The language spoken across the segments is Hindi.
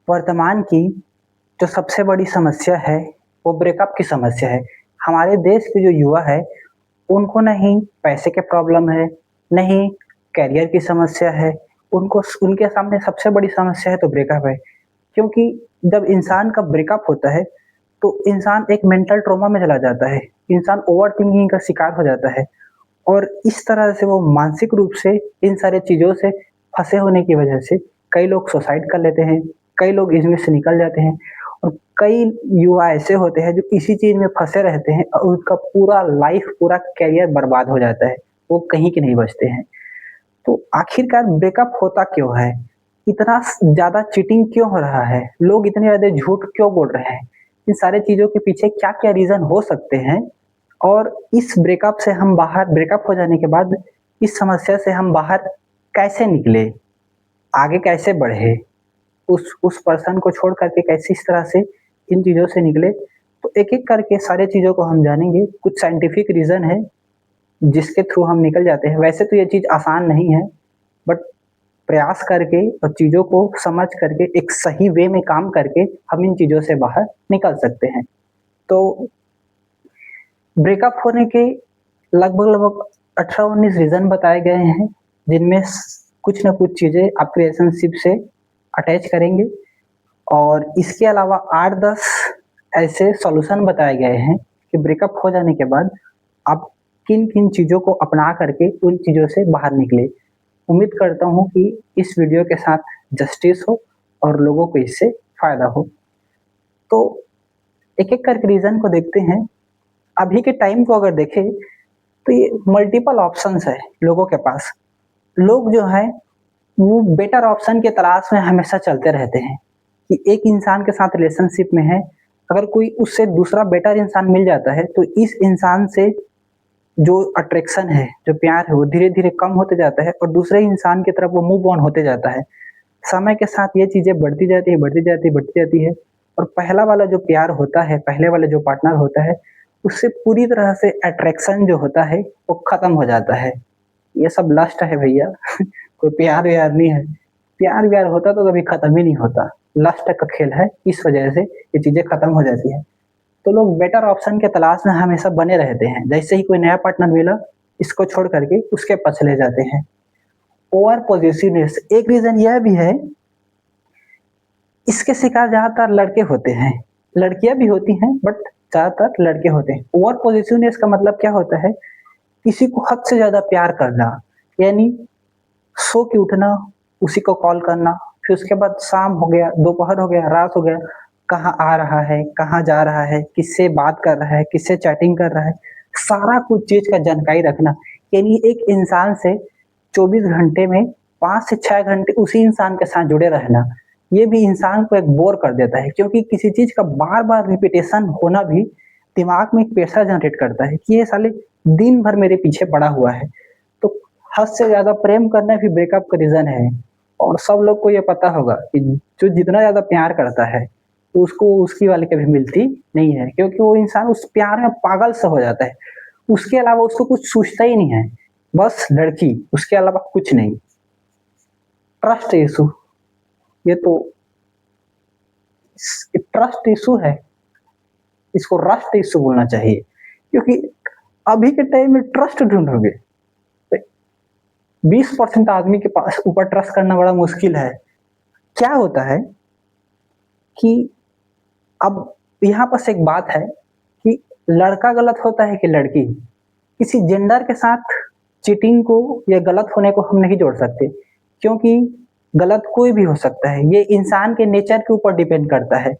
वर्तमान की जो सबसे बड़ी समस्या है, वो ब्रेकअप की समस्या है। हमारे देश के जो युवा है, उनको नहीं पैसे के प्रॉब्लम है, नहीं करियर की समस्या है, उनको उनके सामने सबसे बड़ी समस्या है तो ब्रेकअप है। क्योंकि जब इंसान का ब्रेकअप होता है, तो इंसान एक मेंटल ट्रॉमा में चला जाता है। इंसान ओवरथिंकिंग का शिकार हो जाता है और इस तरह से वो मानसिक रूप से इन सारी चीज़ों से फँसे होने की वजह से कई लोग सुसाइड कर लेते हैं, कई लोग इसमें से निकल जाते हैं और कई युवा ऐसे होते हैं जो इसी चीज़ में फँसे रहते हैं और उनका पूरा लाइफ, पूरा करियर बर्बाद हो जाता है। वो कहीं के नहीं बचते हैं। तो आखिरकार ब्रेकअप होता क्यों है? इतना ज़्यादा चीटिंग क्यों हो रहा है? लोग इतने ज़्यादा झूठ क्यों बोल रहे हैं? इन सारी चीज़ों के पीछे क्या-क्या रीज़न हो सकते हैं? और इस ब्रेकअप हो जाने के बाद इस समस्या से हम बाहर कैसे निकले? आगे कैसे बढ़े? उस पर्सन को छोड़ कर के कैसे इस तरह से इन चीज़ों से निकले? तो एक-एक करके सारी चीज़ों को हम जानेंगे। कुछ साइंटिफिक रीज़न है जिसके थ्रू हम निकल जाते हैं। वैसे तो ये चीज़ आसान नहीं है, बट प्रयास करके और चीज़ों को समझ करके एक सही वे में काम करके हम इन चीज़ों से बाहर निकल सकते हैं। तो ब्रेकअप होने के लगभग-लगभग 18-19 रीज़न बताए गए हैं, जिनमें कुछ न कुछ चीज़ें आपके रिलेशनशिप से अटैच करेंगे और इसके अलावा 8-10 ऐसे सॉल्यूशन बताए गए हैं कि ब्रेकअप हो जाने के बाद आप किन-किन चीज़ों को अपना करके उन चीज़ों से बाहर निकले। उम्मीद करता हूँ कि इस वीडियो के साथ जस्टिस हो और लोगों को इससे फ़ायदा हो। तो एक-एक करके रीज़न को देखते हैं। अभी के टाइम को अगर देखें, तो ये मल्टीपल ऑप्शंस है लोगों के पास। लोग जो हैं, वो बेटर ऑप्शन की तलाश में हमेशा चलते रहते हैं कि एक इंसान के साथ रिलेशनशिप में है, अगर कोई उससे दूसरा बेटर इंसान मिल जाता है, तो इस इंसान से जो अट्रैक्शन है, जो प्यार है, वो धीरे-धीरे कम होते जाता है और दूसरे इंसान की तरफ वो मूव ऑन होते जाता है। समय के साथ ये चीज़ें बढ़ती जाती है, बढ़ती जाती है, बढ़ती जाती है और पहला वाला जो प्यार होता है, पहले वाला जो पार्टनर होता है, उससे पूरी तरह से अट्रैक्शन जो होता है, वो खत्म हो जाता है। ये सब लस्ट है भैया। कोई प्यार-व्यार नहीं है। प्यार-व्यार होता तो कभी खत्म ही नहीं होता। लस्ट का खेल है, इस वजह से ये चीज़ें खत्म हो जाती हैं। तो लोग बेटर ऑप्शन के तलाश में हमेशा बने रहते हैं। जैसे ही कोई नया पार्टनर मिला, इसको छोड़ कर के उसके पास चले जाते हैं। ओवर पॉसेसिवनेस एक रीज़न यह भी है, इसके शिकार ज़्यादातर लड़के होते हैं। लड़कियाँ भी होती हैं, बट ज़्यादातर लड़के होते हैं। ओवर पॉसेसिवनेस का मतलब क्या होता है? किसी को हद से ज़्यादा प्यार करना, यानी सो के उठना, उसी को कॉल करना, फिर उसके बाद शाम हो गया, दोपहर हो गया, रात हो गया, कहाँ आ रहा है, कहाँ जा रहा है, किससे बात कर रहा है, किससे चैटिंग कर रहा है, सारा कुछ चीज़ का जानकारी रखना। यानी एक इंसान से 24 घंटे में 5 से 6 घंटे उसी इंसान के साथ जुड़े रहना, ये भी इंसान को एक बोर कर देता है क्योंकि किसी चीज़ का बार-बार रिपिटेशन होना भी दिमाग में एक प्रेशर जनरेट करता है कि ये साले दिन भर मेरे पीछे पड़ा हुआ है। तो हद से ज़्यादा प्रेम करना भी ब्रेकअप का रीज़न है और सब लोग को ये पता होगा कि जो जितना ज़्यादा प्यार करता है, उसको उसकी वाली कभी मिलती नहीं है क्योंकि वो इंसान उस प्यार में पागल सा हो जाता है। उसके अलावा उसको कुछ सूझता ही नहीं है, बस लड़की, उसके अलावा कुछ नहीं। ट्रस्ट इश्यू, ये तो ट्रस्ट इश्यू है, इसको रस्ट इश्यू बोलना चाहिए क्योंकि अभी के टाइम में ट्रस्ट ढूँढोगे, 20% आदमी के पास ऊपर ट्रस्ट करना बड़ा मुश्किल है। क्या होता है कि अब यहाँ बस एक बात है कि लड़का गलत होता है कि लड़की, किसी जेंडर के साथ चीटिंग को या गलत होने को हम नहीं जोड़ सकते क्योंकि गलत कोई भी हो सकता है। ये इंसान के नेचर के ऊपर डिपेंड करता है।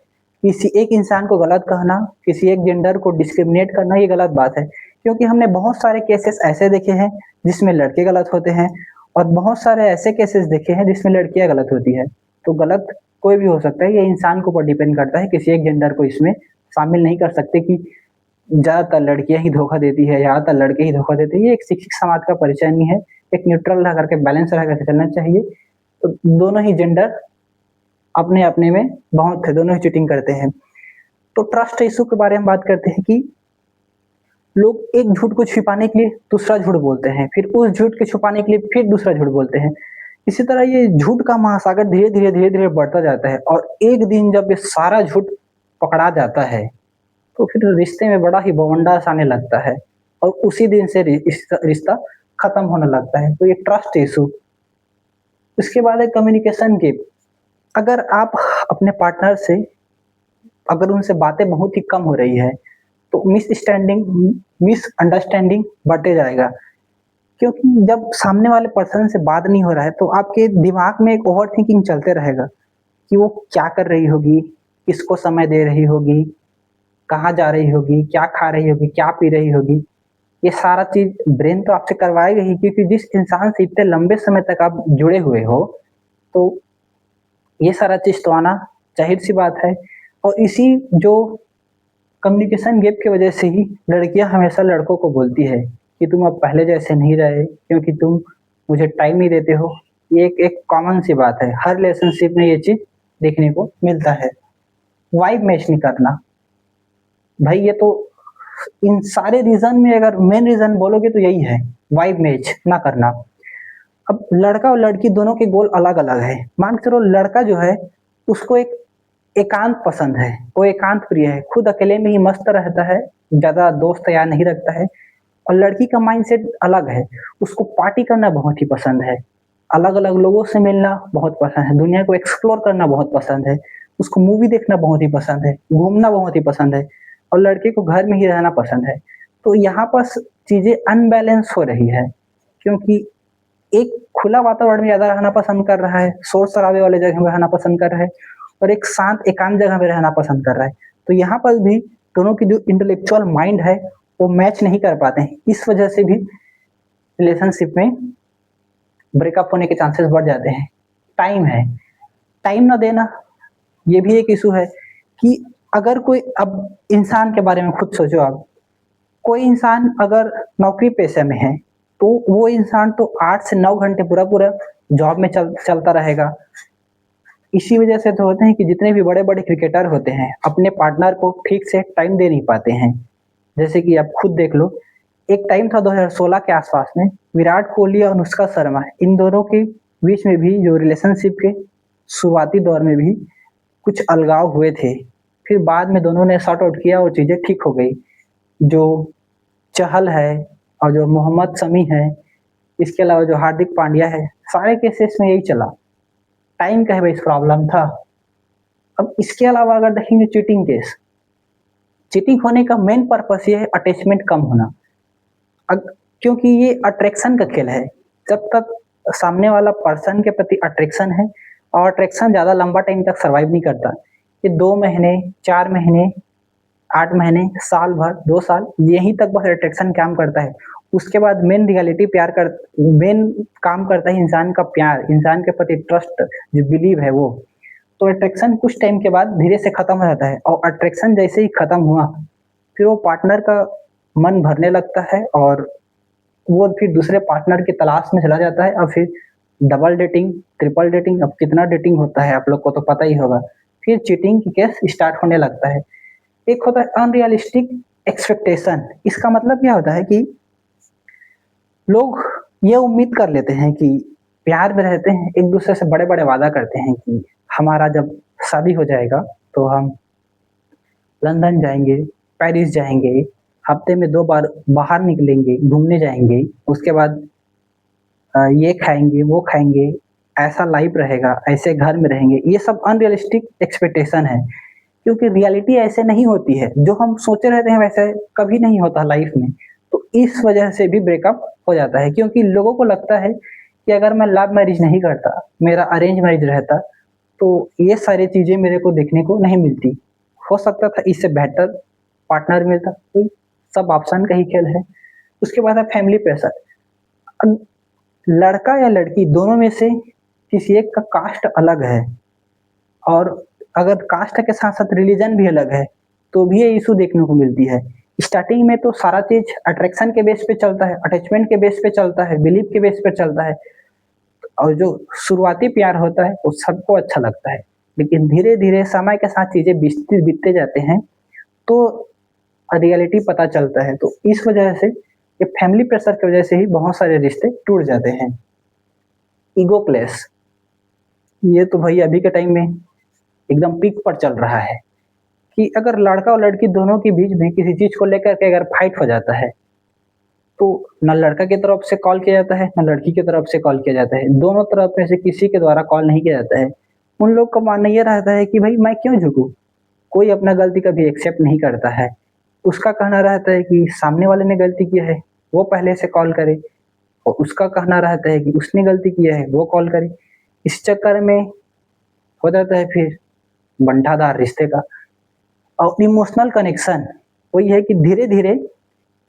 किसी एक इंसान को गलत कहना, किसी एक जेंडर को डिस्क्रिमिनेट करना ये गलत बात है क्योंकि हमने बहुत सारे केसेस ऐसे देखे हैं जिसमें लड़के गलत होते हैं और बहुत सारे ऐसे केसेस देखे हैं जिसमें लड़कियाँ गलत होती है। तो गलत कोई भी हो सकता है, ये इंसान के ऊपर डिपेंड करता है, किसी एक जेंडर को इसमें शामिल नहीं कर सकते कि ज़्यादातर लड़कियाँ ही धोखा देती है, ज़्यादातर लड़के ही धोखा देते हैं। ये एक शिक्षित समाज का परिचय नहीं है। एक न्यूट्रल रह करके, बैलेंस रह करके चलना चाहिए। तो दोनों ही जेंडर अपने-अपने में बहुत है, दोनों ही चीटिंग करते हैं। तो ट्रस्ट इश्यू के बारे में बात करते हैं कि लोग एक झूठ को छिपाने के लिए दूसरा झूठ बोलते हैं, फिर उस झूठ को छुपाने के लिए फिर दूसरा झूठ बोलते हैं। इसी तरह ये झूठ का महासागर धीरे-धीरे बढ़ता जाता है और एक दिन जब ये सारा झूठ पकड़ा जाता है, तो फिर रिश्ते में बड़ा ही बवंडर आने लगता है और उसी दिन से रिश्ता खत्म होने लगता है। तो ये ट्रस्ट इश्यू। इसके बाद है कम्युनिकेशन गैप। अगर आप अपने पार्टनर से अगर उनसे बातें बहुत ही कम हो रही है, तो मिसअंडरस्टैंडिंग बढ़ते जाएगा। क्योंकि जब सामने वाले पर्सन से बात नहीं हो रहा है, तो आपके दिमाग में एक ओवरथिंकिंग चलते रहेगा कि वो क्या कर रही होगी, किसको समय दे रही होगी, कहाँ जा रही होगी, क्या खा रही होगी, क्या पी रही होगी। ये सारा चीज़ ब्रेन तो आपसे करवाएगा ही, क्योंकि जिस इंसान से इतने लंबे समय तक आप जुड़े हुए हो, तो ये सारा चीज़ तो आना ज़ाहिर-सी बात है। और इसी जो कम्युनिकेशन गैप की वजह से ही लड़कियाँ हमेशा लड़कों को बोलती है कि तुम अब पहले जैसे नहीं रहे, क्योंकि तुम मुझे टाइम नहीं देते हो। ये एक एक कॉमन सी बात है, हर रिलेशनशिप में ये चीज़ देखने को मिलता है। वाइब मैच नहीं करना, भाई ये तो इन सारे रीज़न में अगर मेन रीज़न बोलोगे तो यही है, वाइब मैच ना करना। अब लड़का और लड़की दोनों के गोल अलग-अलग है। मान के चलो लड़का जो है उसको एक एकांत पसंद है, वो एकांत प्रिय है, खुद अकेले में ही मस्त रहता है, ज़्यादा दोस्त यार नहीं रखता है। और लड़की का माइंडसेट अलग है, उसको पार्टी करना बहुत ही पसंद है, अलग-अलग लोगों से मिलना बहुत पसंद है, दुनिया को एक्सप्लोर करना बहुत पसंद है, उसको मूवी देखना बहुत ही पसंद है, घूमना बहुत ही पसंद है और लड़के को घर में ही रहना पसंद है। तो यहाँ पर चीज़ें अनबैलेंस हो रही है, क्योंकि एक खुला वातावरण में ज़्यादा रहना पसंद कर रहा है, शोर-शराबे वाले जगह में रहना पसंद कर रहा है और एक शांत एकांत जगह में रहना पसंद कर रहा है। तो यहाँ पर भी दोनों की जो इंटेलेक्चुअल माइंड है, वो मैच नहीं कर पाते हैं। इस वजह से भी रिलेशनशिप में ब्रेकअप होने के चांसेस बढ़ जाते हैं। टाइम है, टाइम ना देना, ये भी एक इश्यू है कि अगर कोई अब इंसान के बारे में खुद सोचो आप, कोई इंसान अगर नौकरी पेशे में है, तो वो इंसान तो 8 से 9 घंटे पूरा-पूरा जॉब में चलता रहेगा। इसी वजह से तो होते हैं कि जितने भी बड़े-बड़े क्रिकेटर होते हैं, अपने पार्टनर को ठीक से टाइम दे नहीं पाते हैं। जैसे कि आप खुद देख लो, एक टाइम था 2016 के आसपास में, विराट कोहली और अनुष्का शर्मा, इन दोनों के बीच में भी जो रिलेशनशिप के शुरुआती दौर में भी कुछ अलगाव हुए थे। फिर बाद में दोनों ने सॉर्ट आउट किया और चीज़ें ठीक हो गई। जो चहल है और जो मोहम्मद शमी है, इसके अलावा जो हार्दिक पांड्या है, सारे केसेस में यही चला। टाइम का ही बस प्रॉब्लम था। अब इसके अलावा अगर देखेंगे चीटिंग केस, चीटिंग होने का मेन पर्पस ये है अटैचमेंट कम होना। अग क्योंकि ये अट्रैक्शन का खेल है। जब तक सामने वाला पर्सन के प्रति अट्रैक्शन है और अट्रैक्शन ज़्यादा लंबा टाइम तक सर्वाइव नहीं करता। ये 2 महीने, 4 महीने, 8 महीने, साल भर, 2 साल यहीं तक बस अट्रैक्शन काम करता है। उसके बाद मेन काम करता है इंसान का प्यार, इंसान के प्रति ट्रस्ट, जो बिलीव है वो। तो अट्रैक्शन कुछ टाइम के बाद धीरे से खत्म हो जाता है और अट्रैक्शन जैसे ही खत्म हुआ, फिर वो पार्टनर का मन भरने लगता है और वो फिर दूसरे पार्टनर की तलाश में चला जाता है और फिर डबल डेटिंग, ट्रिपल डेटिंग, अब कितना डेटिंग होता है आप लोग को तो पता ही होगा। फिर चीटिंग की केस स्टार्ट होने लगता है। एक होता है अनरियलिस्टिक एक्सपेक्टेशन। इसका मतलब क्या होता है कि लोग ये उम्मीद कर लेते हैं कि प्यार में रहते हैं, एक दूसरे से बड़े-बड़े वादा करते हैं कि हमारा जब शादी हो जाएगा तो हम लंदन जाएँगे, पेरिस जाएँगे, हफ्ते में 2 बार बाहर निकलेंगे, घूमने जाएँगे, उसके बाद ये खाएँगे, वो खाएँगे, ऐसा लाइफ रहेगा, ऐसे घर में रहेंगे। ये सब अनरियलिस्टिक एक्सपेक्टेशन है, क्योंकि रियलिटी ऐसे नहीं होती है। जो हम सोचे रहते हैं वैसे कभी नहीं होता लाइफ में। तो इस वजह से भी ब्रेकअप हो जाता है, क्योंकि लोगों को लगता है कि अगर मैं लव मैरिज नहीं करता, मेरा अरेंज मैरिज रहता, तो ये सारी चीज़ें मेरे को देखने को नहीं मिलती। हो सकता था इससे बेहतर पार्टनर मिलता, तो सब ऑप्शन का ही खेल है। उसके बाद है फैमिली प्रेशर। अब लड़का या लड़की दोनों में से किसी एक का कास्ट अलग है और अगर कास्ट के साथ-साथ रिलीजन भी अलग है, तो भी ये इश्यू देखने को मिलती है। स्टार्टिंग में तो सारा चीज़ अट्रैक्शन के बेस पे चलता है, अटैचमेंट के बेस पे चलता है, बिलीव के बेस पे चलता है और जो शुरुआती प्यार होता है, वो सबको अच्छा लगता है। लेकिन धीरे-धीरे समय के साथ चीज़ें बीतते जाते हैं, तो रियलिटी पता चलता है। तो इस वजह से ये फैमिली प्रेशर की वजह से ही बहुत सारे रिश्ते टूट जाते हैं। ईगो क्लैश, ये तो भाई अभी के टाइम में एकदम पीक पर चल रहा है कि अगर लड़का और लड़की दोनों के बीच में किसी चीज़ को लेकर के अगर फाइट हो जाता है, तो ना लड़का की तरफ से कॉल किया जाता है, ना लड़की की तरफ से कॉल किया जाता है। दोनों तरफ में से किसी के द्वारा कॉल नहीं किया जाता है। उन लोग का मानना ये रहता है कि भाई मैं क्यों झुकूँ? कोई अपना गलती कभी एक्सेप्ट नहीं करता है। उसका कहना रहता है कि सामने वाले ने गलती किया है, वो पहले से कॉल करे, और उसका कहना रहता है कि उसने गलती किया है, वो कॉल करे। इस चक्कर में हो जाता है फिर बंटाधार रिश्ते का। और इमोशनल कनेक्शन वही है कि धीरे-धीरे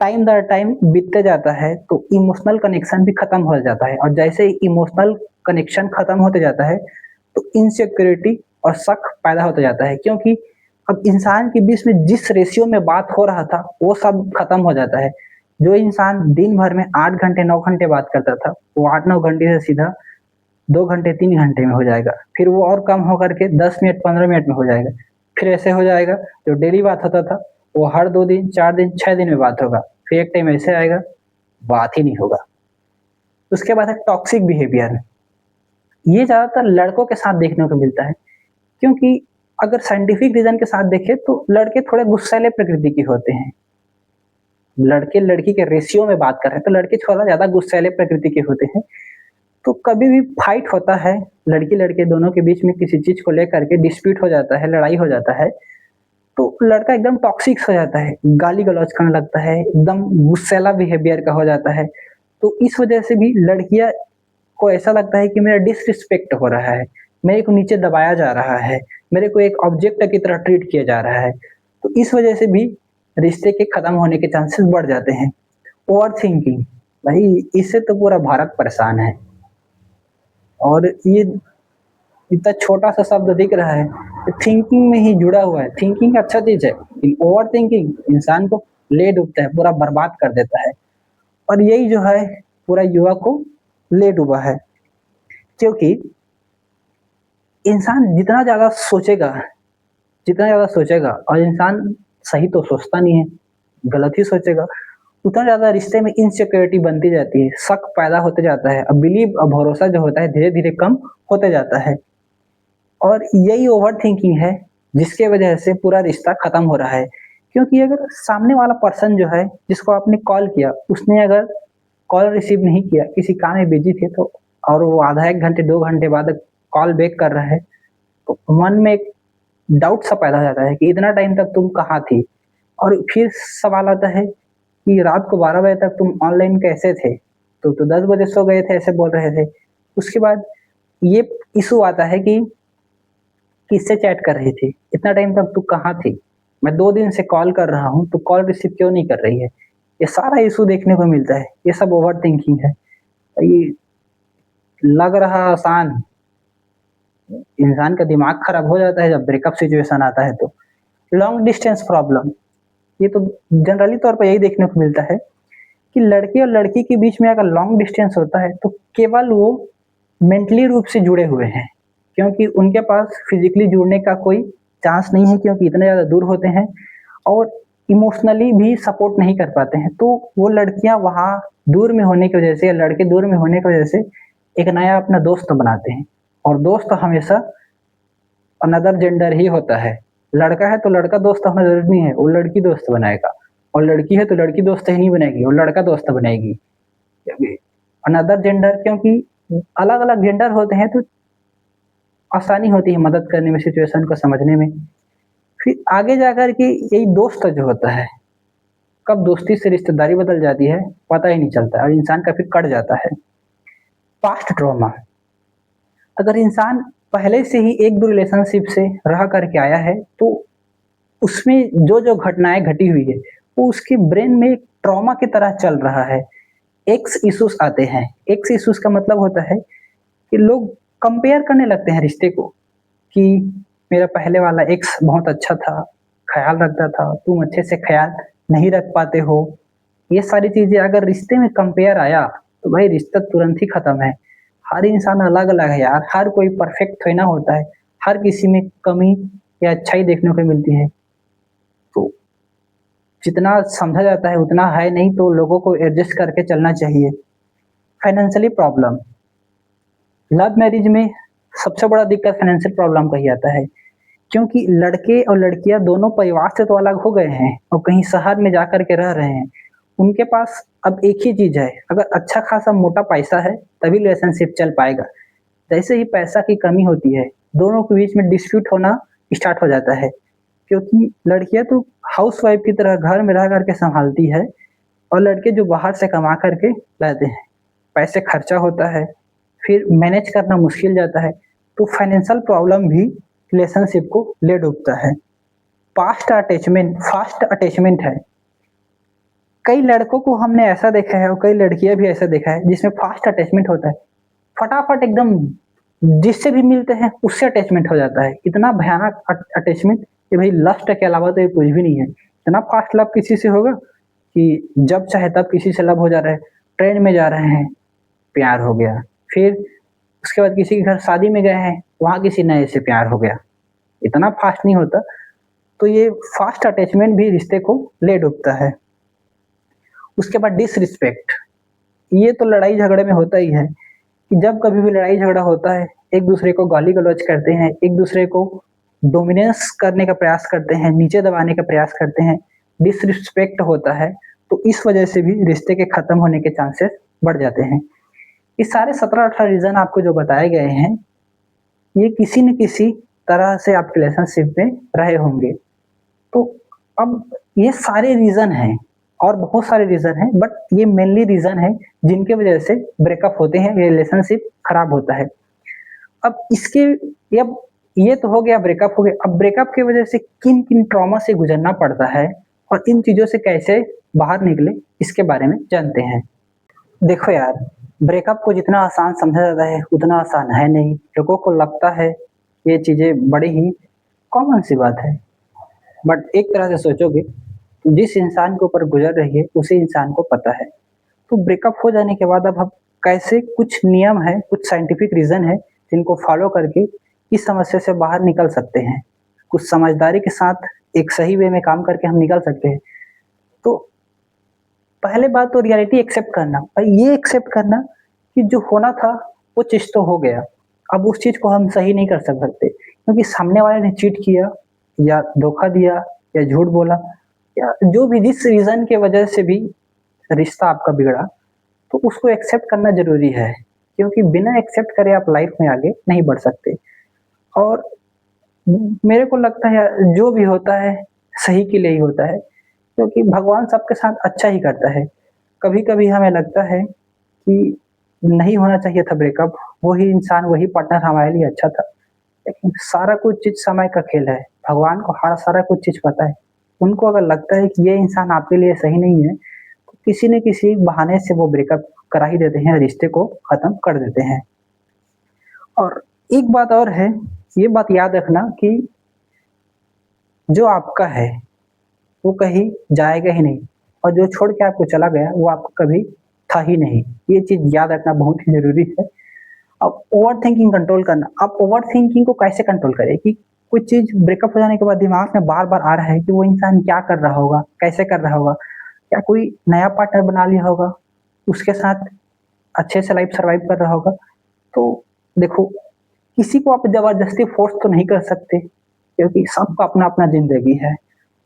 टाइम दर टाइम बीतते जाता है, तो इमोशनल कनेक्शन भी खत्म हो जाता है, और जैसे ही इमोशनल कनेक्शन खत्म होते जाता है, तो इनसिक्योरिटी और शक पैदा होता जाता है, क्योंकि अब इंसान के बीच में जिस रेशियो में बात हो रहा था, वो सब खत्म हो जाता है। जो इंसान दिन भर में 8 घंटे 9 घंटे बात करता था, वो 8-9 घंटे से सीधा 2 घंटे 3 घंटे में हो जाएगा। फिर वो और कम हो करके 10 मिनट 15 मिनट में हो जाएगा। फिर ऐसे हो जाएगा, जो डेली बात होता था, वो हर 2 दिन 4 दिन 6 दिन में बात होगा। फिर एक टाइम ऐसे आएगा, बात ही नहीं होगा। उसके बाद है टॉक्सिक बिहेवियर। ये ज़्यादातर लड़कों के साथ देखने को मिलता है, क्योंकि अगर साइंटिफिक रीज़न के साथ देखें तो लड़के थोड़े गुस्सैले प्रकृति के होते हैं। लड़के-लड़की के रेशियो में बात कर रहे हैं, तो लड़के थोड़ा ज़्यादा गुस्सैले प्रकृति के होते हैं। तो कभी भी फाइट होता है, लड़की-लड़के दोनों के बीच में किसी चीज़ को लेकर के डिस्प्यूट हो जाता है, लड़ाई हो जाता है, तो लड़का एकदम टॉक्सिक हो जाता है, गाली-गलौज करने लगता है, एकदम गुस्सैला बिहेवियर का हो जाता है। तो इस वजह से भी लड़कियाँ को ऐसा लगता है कि मेरा डिसरिस्पेक्ट हो रहा है, मेरे को नीचे दबाया जा रहा है, मेरे को एक ऑब्जेक्ट की तरह ट्रीट किया जा रहा है। तो इस वजह से भी रिश्ते के खत्म होने के चांसेस बढ़ जाते हैं। ओवरथिंकिंग, भाई इससे तो पूरा भारत परेशान है। और ये इतना छोटा-सा शब्द दिख रहा है, थिंकिंग में ही जुड़ा हुआ है। थिंकिंग अच्छा चीज़ है, लेकिन ओवर थिंकिंग इंसान को ले डूबता है, पूरा बर्बाद कर देता है। और यही जो है पूरा युवा को ले डूबा है, क्योंकि इंसान जितना ज़्यादा सोचेगा और इंसान सही तो सोचता नहीं है, गलत ही सोचेगा, उतना ज़्यादा रिश्ते में इनसिक्योरिटी बनती जाती है, शक पैदा होते जाता है, बिलीव भरोसा जो होता है धीरे-धीरे कम होते जाता है। और यही ओवरथिंकिंग है, जिसके वजह से पूरा रिश्ता खत्म हो रहा है। क्योंकि अगर सामने वाला पर्सन जो है, जिसको आपने कॉल किया, उसने अगर कॉल रिसीव नहीं किया, किसी काम में बिज़ी थे तो, और वो आधा 1 घंटे 2 घंटे बाद कॉल बैक कर रहा है, तो मन में एक डाउट सा पैदा हो जाता है कि इतना टाइम तक तुम कहाँ थी? और फिर सवाल आता है कि रात को 12 बजे तक तुम ऑनलाइन कैसे थे? तो 10 बजे सो गए थे, ऐसे बोल रहे थे। उसके बाद ये इश्यू आता है कि किससे चैट कर रही थी? इतना टाइम तक तू कहाँ थी? मैं 2 दिन से कॉल कर रहा हूँ, तू कॉल रिसीव क्यों नहीं कर रही है? ये सारा इश्यू देखने को मिलता है। ये सब ओवरथिंकिंग है। ये लग रहा आसान, इंसान का दिमाग खराब हो जाता है जब ब्रेकअप सिचुएशन आता है तो। लॉन्ग डिस्टेंस प्रॉब्लम, ये तो जनरली तौर पे यही देखने को मिलता है कि लड़के और लड़की के बीच में अगर लॉन्ग डिस्टेंस होता है, तो केवल वो मेंटली रूप से जुड़े हुए हैं, क्योंकि उनके पास फिजिकली जुड़ने का कोई चांस नहीं है, क्योंकि इतने ज़्यादा दूर होते हैं, और इमोशनली भी सपोर्ट नहीं कर पाते हैं। तो वो लड़कियां वहाँ दूर में होने की वजह से, या लड़के दूर में होने की वजह से एक नया अपना दोस्त बनाते हैं, और दोस्त हमेशा अनदर जेंडर ही होता है। लड़का है तो लड़का दोस्त होना जरूरी नहीं है, वो लड़की दोस्त बनाएगा, और लड़की है तो लड़की दोस्त ही नहीं बनेगी, वो लड़का दोस्त बनेगी। अनदर जेंडर, क्योंकि अलग अलग जेंडर होते हैं तो आसानी होती है मदद करने में, सिचुएशन को समझने में। फिर आगे जाकर के यही दोस्त जो होता है, कब दोस्ती से रिश्तेदारी बदल जाती है पता ही नहीं चलता, और इंसान का फिर कट जाता है। पास्ट ट्रॉमा, अगर इंसान पहले से ही एक दो रिलेशनशिप से रह करके आया है, तो उसमें जो जो घटनाएं घटी हुई है, वो उसके ब्रेन में एक ट्रॉमा की तरह चल रहा है। एक्स इश्यूज आते हैं। एक्स इश्यूज का मतलब होता है कि लोग कंपेयर करने लगते हैं रिश्ते को, कि मेरा पहले वाला एक्स बहुत अच्छा था, ख्याल रखता था, तुम अच्छे से ख्याल नहीं रख पाते हो। ये सारी चीजें अगर रिश्ते में कंपेयर आया, तो भाई रिश्ता तुरंत ही खत्म है। हर इंसान अलग अलग है यार, हर कोई परफेक्ट थोड़ी ना होता है, हर किसी में कमी या अच्छाई देखने को मिलती है। तो जितना समझा जाता है उतना है नहीं, तो लोगों को एडजस्ट करके चलना चाहिए। फाइनेंशियली प्रॉब्लम, लव मैरिज में सबसे बड़ा दिक्कत फाइनेंशियल प्रॉब्लम का ही आता है, क्योंकि लड़के और लड़कियां दोनों परिवार से तो अलग हो गए हैं और कहीं शहर में जाकर के रह रहे हैं। उनके पास अब एक ही चीज है, अगर अच्छा खासा मोटा पैसा है तभी रिलेशनशिप चल पाएगा। जैसे ही पैसा की कमी होती है, दोनों के बीच में डिस्प्यूट होना स्टार्ट हो जाता है, क्योंकि लड़कियां तो हाउसवाइफ की तरह घर में रह करके संभालती है और लड़के जो बाहर से कमा करके लाते हैं। पैसे खर्चा होता है, फिर मैनेज करना मुश्किल जाता है, तो फाइनेंशियल प्रॉब्लम भी रिलेशनशिप को ले डूबता है। फास्ट अटैचमेंट है। कई लड़कों को हमने ऐसा देखा है और कई लड़कियां भी ऐसा देखा है जिसमें फास्ट अटैचमेंट होता है। फटाफट एकदम जिससे भी मिलते हैं उससे अटैचमेंट हो जाता है। इतना भयानक अटैचमेंट कि भाई लस्ट के अलावा तो ये कुछ भी नहीं है। इतना फास्ट लव किसी से होगा कि जब चाहे तब किसी से लव हो जा रहा है। ट्रेन में जा रहे हैं, प्यार हो गया। फिर उसके बाद किसी के घर शादी में गए हैं, वहाँ किसी नए से प्यार हो गया। इतना फास्ट नहीं होता। तो ये फास्ट अटैचमेंट भी रिश्ते को ले डूबता है। उसके बाद डिसरिस्पेक्ट, ये तो लड़ाई झगड़े में होता ही है कि जब कभी भी लड़ाई झगड़ा होता है, एक दूसरे को गाली गलौज करते हैं, एक दूसरे को डोमिनेंस करने का प्रयास करते हैं, नीचे दबाने का प्रयास करते हैं, डिसरिस्पेक्ट होता है, तो इस वजह से भी रिश्ते के खत्म होने के चांसेस बढ़ जाते हैं। इस सारे 17-18 रीजन आपको जो बताए गए हैं, ये किसी न किसी तरह से आप रिलेशनशिप में रहे होंगे। तो अब ये सारे रीजन हैं और बहुत सारे रीजन हैं, बट ये मेनली रीजन है जिनके वजह से ब्रेकअप होते हैं, रिलेशनशिप खराब होता है। अब इसके अब ये तो हो गया, ब्रेकअप हो गया। अब ब्रेकअप की वजह से किन किन ट्रॉमा से गुजरना पड़ता है और इन चीजों से कैसे बाहर निकले, इसके बारे में जानते हैं। देखो यार, ब्रेकअप को जितना आसान समझा जाता है उतना आसान है नहीं। लोगों को लगता है ये चीजें बड़ी ही कॉमन सी बात है, बट एक तरह से सोचोगे तो जिस इंसान के ऊपर गुजर रही है उसी इंसान को पता है। तो ब्रेकअप हो जाने के बाद अब हम कैसे, कुछ नियम है, कुछ साइंटिफिक रीजन है जिनको फॉलो करके इस समस्या से बाहर निकल सकते हैं। कुछ समझदारी के साथ एक सही वे में काम करके हम निकल सकते हैं। तो पहले बात तो रियलिटी एक्सेप्ट करना, और ये एक्सेप्ट करना कि जो होना था वो चीज तो हो गया। अब उस चीज को हम सही नहीं कर सकते, क्योंकि सामने वाले ने चीट किया या धोखा दिया या झूठ बोला या जो भी जिस रीजन के वजह से भी रिश्ता आपका बिगड़ा, तो उसको एक्सेप्ट करना जरूरी है, क्योंकि बिना एक्सेप्ट करे आप लाइफ में आगे नहीं बढ़ सकते। और मेरे को लगता है जो भी होता है सही के लिए ही होता है, क्योंकि भगवान सबके साथ अच्छा ही करता है। कभी-कभी हमें लगता है कि नहीं होना चाहिए था ब्रेकअप, वही इंसान, वही पार्टनर हमारे लिए अच्छा था। लेकिन सारा कुछ चीज़ समय का खेल है, भगवान को हर सारा कुछ चीज़ पता है। उनको अगर लगता है कि ये इंसान आपके लिए सही नहीं है, तो किसी न किसी बहाने से वो ब्रेकअप करा ही देते हैं, रिश्ते को खत्म कर देते हैं। और एक बात और है, ये बात याद रखना कि जो आपका है वो कहीं जाएगा ही नहीं, और जो छोड़ के आपको चला गया वो आपका कभी था ही नहीं। ये चीज़ याद रखना बहुत ही ज़रूरी है। अब ओवरथिंकिंग कंट्रोल करना, आप ओवरथिंकिंग को कैसे कंट्रोल करें कि कुछ चीज़ ब्रेकअप हो जाने के बाद दिमाग में बार-बार आ रहा है कि वो इंसान क्या कर रहा होगा, कैसे कर रहा होगा, क्या कोई नया पार्टनर बना लिया होगा, उसके साथ अच्छे से लाइफ सर्वाइव कर रहा होगा। तो देखो, किसी को आप ज़बरदस्ती फ़ोर्स तो नहीं कर सकते, क्योंकि सबका अपना-अपना ज़िंदगी है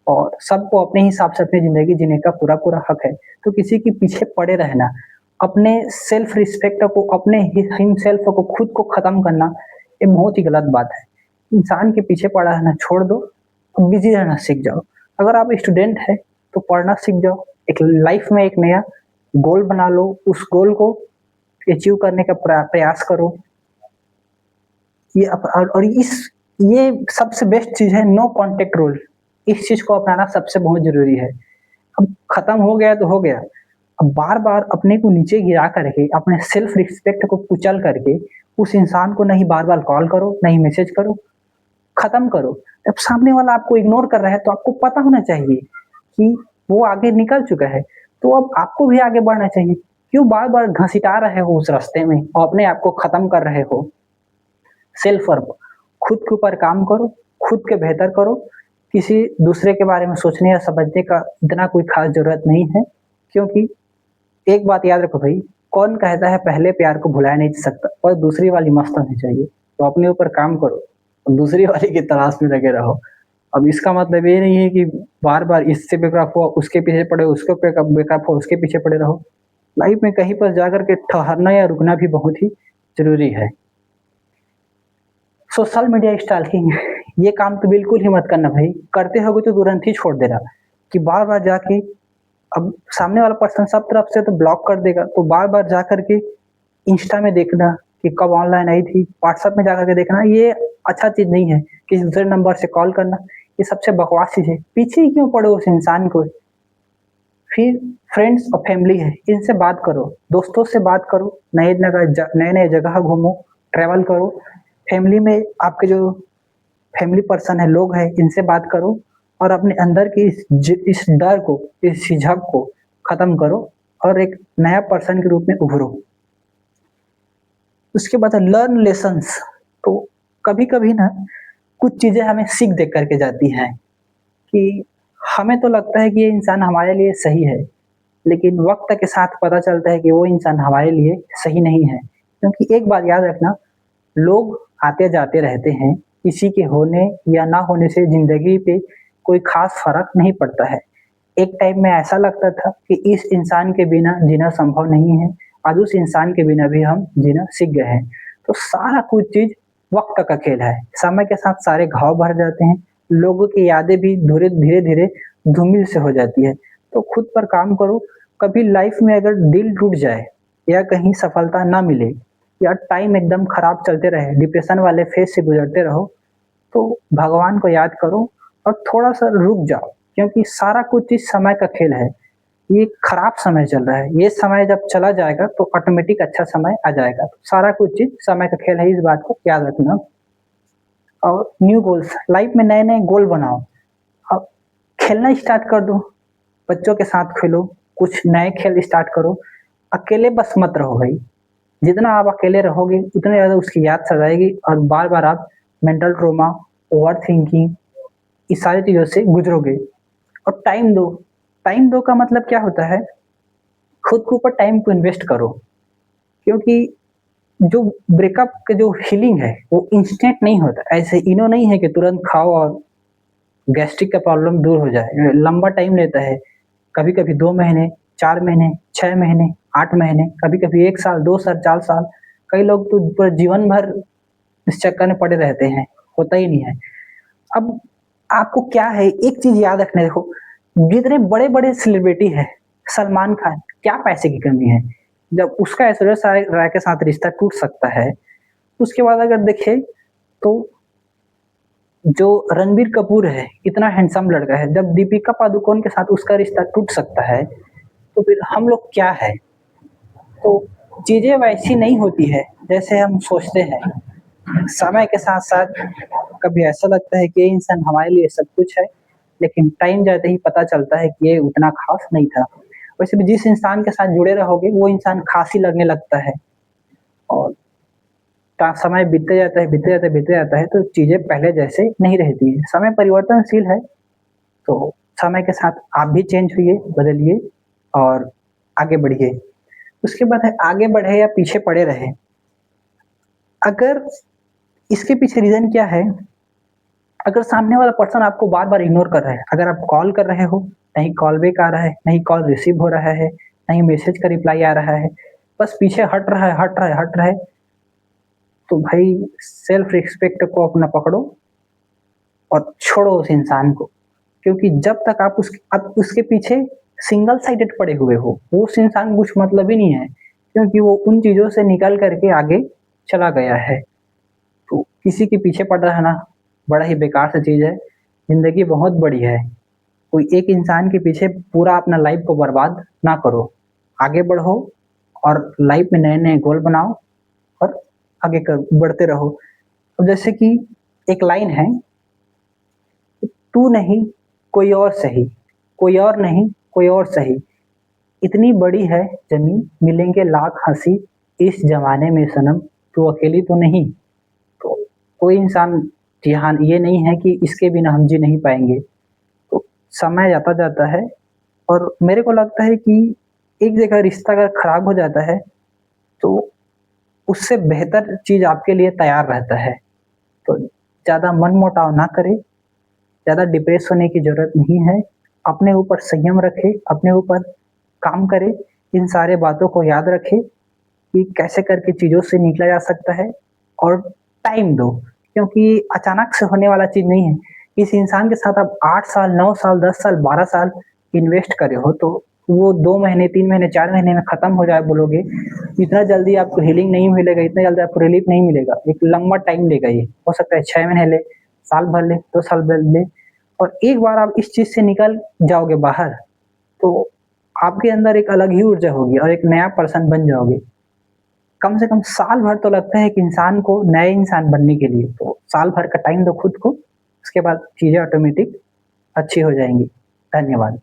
और सबको अपने हिसाब से अपनी ज़िंदगी जीने का पूरा-पूरा हक है। तो किसी के पीछे पड़े रहना, अपने सेल्फ रिस्पेक्ट को, अपने हिमसेल्फ को, खुद को ख़त्म करना, ये बहुत ही गलत बात है। इंसान के पीछे पड़ा रहना छोड़ दो, बिज़ी रहना सीख जाओ। अगर आप स्टूडेंट हैं, तो पढ़ना सीख जाओ। एक लाइफ में एक नया गोल बना लो, उस गोल को अचीव करने का प्रयास करो। ये और ये सबसे बेस्ट चीज़ है, नो कॉन्टैक्ट रूल। इस चीज़ को अपनाना सबसे बहुत ज़रूरी है। अब खत्म हो गया तो हो गया। अब बार-बार अपने को नीचे गिरा करके, अपने सेल्फ रिस्पेक्ट को कुचल करके उस इंसान को नहीं बार-बार कॉल करो, नहीं मैसेज करो, खत्म करो। जब सामने वाला आपको इग्नोर कर रहा है तो आपको पता होना चाहिए कि वो आगे निकल चुका है, तो अब आपको भी आगे बढ़ना चाहिए। क्यों बार-बार घसीटा रहे हो उस रास्ते में और अपने आप को खत्म कर रहे हो? सेल्फ वर्क, खुद के ऊपर काम करो, खुद के बेहतर करो। किसी दूसरे के बारे में सोचने या समझने का इतना कोई खास ज़रूरत नहीं है, क्योंकि एक बात याद रखो भाई, कौन कहता है पहले प्यार को भुलाया नहीं जा सकता और दूसरी वाली मस्त होनी चाहिए। तो अपने ऊपर काम करो और दूसरी वाली की तलाश में लगे रहो। अब इसका मतलब ये नहीं है कि बार-बार इससे ब्रेकअप हुआ, उसके पीछे पड़े, उसके ब्रेकअप ब्रेकअप हुआ, उसके पीछे पड़े रहो। लाइफ में कहीं पर जाकर के ठहरना या रुकना भी बहुत ही ज़रूरी है। सोशल मीडिया स्टॉकिंग ये काम तो बिल्कुल ही मत करना भाई। करते होगे तो तुरंत ही छोड़ देना कि बार-बार जाके अब सामने वाला पर्सन सब तरफ से तो ब्लॉक कर देगा, तो बार-बार जाकर के इंस्टा में देखना कि कब ऑनलाइन आई थी, व्हाट्सएप में जाकर के देखना, ये अच्छा चीज़ नहीं है। किसी दूसरे नंबर से कॉल करना, ये सबसे बकवास चीज़ है। पीछे ही क्यों पड़े हो उस इंसान को? फिर फ्रेंड्स और फैमिली है, इनसे बात करो, दोस्तों से बात करो, नए-नए जगह घूमो, ट्रैवल करो। फैमिली में आपके जो फैमिली पर्सन है, लोग हैं, इनसे बात करो और अपने अंदर की इस डर को, इस झिझक को खत्म करो और एक नया पर्सन के रूप में उभरो। उसके बाद है लर्न लेसन्स। तो कभी-कभी ना कुछ चीज़ें हमें सीख दे कर के जाती हैं कि हमें तो लगता है कि ये इंसान हमारे लिए सही है, लेकिन वक़्त के साथ पता चलता है कि वो इंसान हमारे लिए सही नहीं है। क्योंकि एक बात याद रखना, लोग आते-जाते रहते हैं, किसी के होने या ना होने से ज़िंदगी पे कोई ख़ास फ़र्क नहीं पड़ता है। एक टाइम में ऐसा लगता था कि इस इंसान के बिना जीना संभव नहीं है, आज उस इंसान के बिना भी हम जीना सीख गए हैं। तो सारा कुछ चीज़ वक़्त का खेल है, समय के साथ सारे घाव भर जाते हैं, लोगों की यादें भी धीरे-धीरे धूमिल से हो जाती है। तो खुद पर काम करो, कभी लाइफ़ में अगर दिल टूट जाए या कहीं सफलता ना मिले या टाइम एकदम खराब चलते रहे, डिप्रेशन वाले फेज़ से गुज़रते रहो, तो भगवान को याद करो और थोड़ा-सा रुक जाओ, क्योंकि सारा कुछ चीज़ समय का खेल है। ये खराब समय चल रहा है, ये समय जब चला जाएगा तो ऑटोमेटिक अच्छा समय आ जाएगा। तो सारा कुछ चीज़ समय का खेल है, इस बात को याद रखना। और न्यू गोल्स, लाइफ में नए-नए गोल बनाओ। अब खेलना स्टार्ट कर दो, बच्चों के साथ खेलो, कुछ नए खेल स्टार्ट करो। अकेले बस मत रहो भाई, जितना आप अकेले रहोगे उतने ज़्यादा उसकी याद सताएगी और बार-बार आप मेंटल ट्रॉमा, ओवरथिंकिंग इस सारी चीज़ों से गुज़रोगे। और टाइम दो का मतलब क्या होता है, खुद के ऊपर टाइम को इन्वेस्ट करो, क्योंकि जो ब्रेकअप का जो हीलिंग है वो इंस्टेंट नहीं होता। ऐसे इनो नहीं है कि तुरंत खाओ और गैस्ट्रिक का प्रॉब्लम दूर हो जाए, लंबा टाइम लेता है। कभी-कभी 2 महीने, 4 महीने, 6 महीने, 8 महीने, कभी-कभी 1 साल, 2 साल, 4 साल, कई लोग तो पूरा जीवन भर इस चक्कर में पड़े रहते हैं, होता ही नहीं है। अब आपको क्या है, एक चीज़ याद रखना, देखो, जितने बड़े-बड़े सेलिब्रिटी हैं, सलमान खान, क्या पैसे की कमी है? जब उसका ऐश्वर्या राय के साथ रिश्ता टूट सकता है, उसके बाद अगर देखें तो जो रणबीर कपूर है, इतना हैंडसम लड़का है, जब दीपिका पादुकोण के साथ उसका रिश्ता टूट सकता है, तो फिर हम लोग क्या है? तो चीज़ें वैसी नहीं होती है, जैसे हम सोचते हैं। समय के साथ-साथ कभी ऐसा लगता है कि ये इंसान हमारे लिए सब कुछ है, लेकिन टाइम जाते ही पता चलता है कि ये उतना ख़ास नहीं था। वैसे भी जिस इंसान के साथ जुड़े रहोगे, वो इंसान ख़ास ही लगने लगता है और समय बीतते जाता है, तो चीज़ें पहले जैसे नहीं रहती हैं। समय परिवर्तनशील है, तो समय के साथ आप भी चेंज होइए, बदलिए और आगे बढ़िए। उसके बाद है आगे बढ़े या पीछे पड़े रहे। अगर इसके पीछे रीज़न क्या है? अगर सामने वाला पर्सन आपको बार-बार इग्नोर कर रहा है, अगर आप कॉल कर रहे हो, नहीं कॉल बैक आ रहा है, नहीं कॉल रिसीव हो रहा है, नहीं मैसेज का रिप्लाई आ रहा है, बस पीछे हट रहा है, तो भाई सेल्फ रिस्पेक्ट को अपना पकड़ो और छोड़ो उस इंसान को। क्योंकि जब तक आप उसके पीछे सिंगल साइडेड पड़े हुए हो, वो उस इंसान को कुछ मतलब ही नहीं है, क्योंकि वो उन चीज़ों से निकल कर के आगे चला गया है। तो किसी के पीछे पड़ा रहना बड़ा ही बेकार सी चीज़ है। ज़िंदगी बहुत बड़ी है। कोई एक इंसान के पीछे पूरा अपना लाइफ़ को बर्बाद ना करो। आगे बढ़ो और लाइफ़ में नए-नए गोल बनाओ और आगे बढ़ते रहो। अब जैसे कि एक लाइन है, तू नहीं कोई और सही, कोई और नहीं कोई और सही, इतनी बड़ी है ज़मीन मिलेंगे लाख हँसी, इस ज़माने में सनम तू अकेली तो नहीं। तो कोई इंसान, जी हाँ, ये नहीं है कि इसके बिना हम जी नहीं पाएँगे। तो समय जाता-जाता है और मेरे को लगता है कि एक जगह रिश्ता अगर खराब हो जाता है, उससे बेहतर चीज़ आपके लिए तैयार रहता है। तो ज़्यादा मनमुटाव ना करें, ज़्यादा डिप्रेस होने की ज़रूरत नहीं है। अपने ऊपर संयम रखें, अपने ऊपर काम करें, इन सारे बातों को याद रखें कि कैसे करके चीज़ों से निकला जा सकता है और टाइम दो, क्योंकि अचानक से होने वाला चीज़ नहीं है। इस इंसान के साथ आप 8 साल, 9 साल, 10 साल, 12 साल इन्वेस्ट करे हो, तो वो 2 महीने, 3 महीने, 4 महीने में खत्म हो जाए बोलोगे, इतना जल्दी आपको हीलिंग नहीं मिलेगा, इतना जल्दी आपको रिलीफ नहीं मिलेगा। एक लंबा टाइम लेगा ये, हो सकता है 6 महीने ले, साल भर ले, 2 साल भर ले, और एक बार आप इस चीज़ से निकल जाओगे बाहर, तो आपके अंदर एक अलग ही ऊर्जा होगी और एक नया पर्सन बन जाओगे। कम से कम साल भर तो लगता है एक इंसान को नए इंसान बनने के लिए, तो साल भर का टाइम दो खुद को, उसके बाद चीज़ें ऑटोमेटिक अच्छी हो जाएँगी। धन्यवाद।